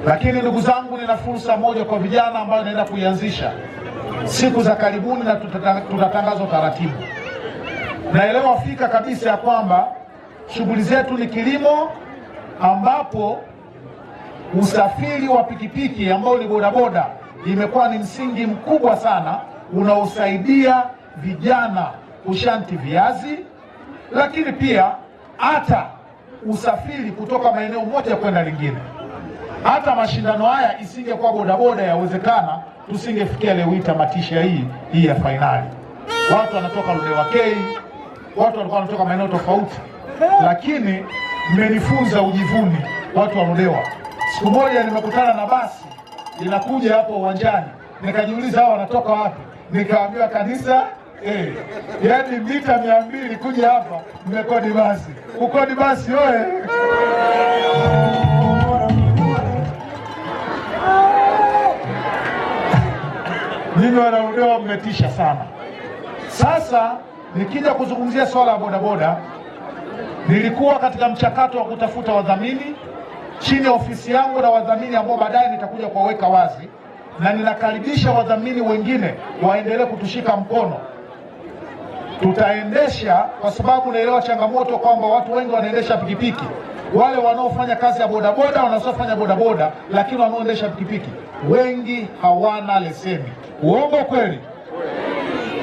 Lakini ndugu zangu, nina fursa moja kwa vijana ambayo naenda kuianzisha siku za karibuni, na tutatangaza utaratibu. Naelewa fika kabisa ya kwamba shughuli zetu ni kilimo, ambapo usafiri wa pikipiki ambao ni bodaboda imekuwa ni msingi mkubwa sana unaosaidia vijana kushanti viazi, lakini pia hata usafiri kutoka maeneo moja kwenda lingine. Hata mashindano haya isingekuwa bodaboda, yawezekana tusingefikia leo hii tamatisha hii ya fainali. Watu wanatoka Ludewa K, watu walikuwa wanatoka maeneo tofauti, lakini mmenifunza ujivuni watu wa Ludewa. Siku moja nimekutana na basi linakuja hapo uwanjani, nikajiuliza hao wanatoka wapi? Nikaambiwa kanisa yaani mita 200 kuja hapa mmekodi basi. Kukodi basi oe. Nini wanarudewa, mmetisha sana. Sasa nikija kuzungumzia swala la bodaboda, nilikuwa katika mchakato wa kutafuta wadhamini chini ya ofisi yangu na wadhamini ambao baadaye nitakuja kuwaweka wazi, na ninakaribisha wadhamini wengine waendelee kutushika mkono. Tutaendesha, kwa sababu naelewa changamoto kwamba watu wengi wanaendesha pikipiki, wale wanaofanya kazi ya bodaboda, wanaofanya bodaboda, lakini wanaoendesha pikipiki wengi hawana leseni. Uongo kweli?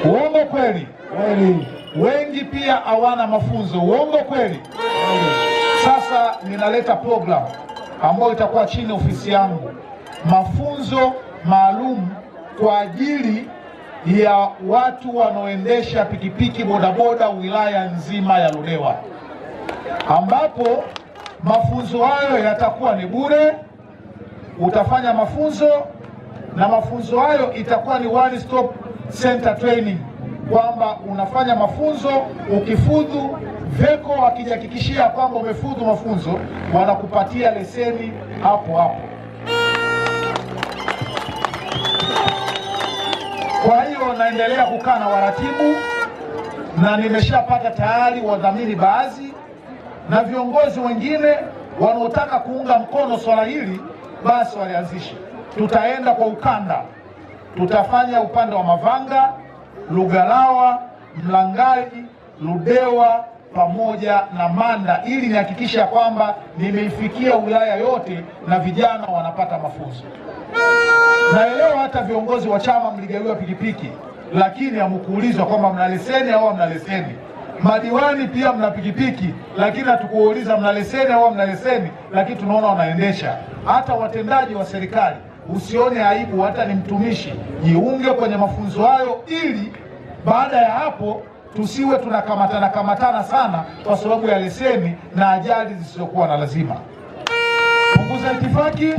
Uongo kweli? Wengi pia hawana mafunzo. Uongo kweli? Sasa ninaleta program ambayo itakuwa chini ya ofisi yangu, mafunzo maalum kwa ajili ya watu wanaoendesha pikipiki bodaboda wilaya nzima ya Ludewa, ambapo mafunzo hayo yatakuwa ni bure. Utafanya mafunzo, na mafunzo hayo itakuwa ni one stop center training, kwamba unafanya mafunzo, ukifudhu VECO wakijihakikishia kwamba umefudhu mafunzo, wanakupatia leseni hapo hapo. Kwa hiyo naendelea kukaa na waratibu, na nimeshapata tayari wadhamini baadhi na viongozi wengine wanaotaka kuunga mkono swala hili, basi walianzishe. Tutaenda kwa ukanda, tutafanya upande wa Mavanga, Lugalawa, Mlangali, Ludewa pamoja na Manda, ili nihakikisha kwamba nimeifikia wilaya yote na vijana wanapata mafunzo. Naelewa hata viongozi wa chama mligawiwa pikipiki, lakini hamkuulizwa kwamba mna leseni au hamna leseni. Madiwani pia mna pikipiki, lakini hatukuuliza mna leseni au hamna leseni, lakini tunaona wanaendesha. Hata watendaji wa serikali, usione aibu, hata ni mtumishi, jiunge kwenye mafunzo hayo, ili baada ya hapo tusiwe tunakamatana sana kwa sababu ya leseni na ajali zisizokuwa na lazima. Punguza itifaki.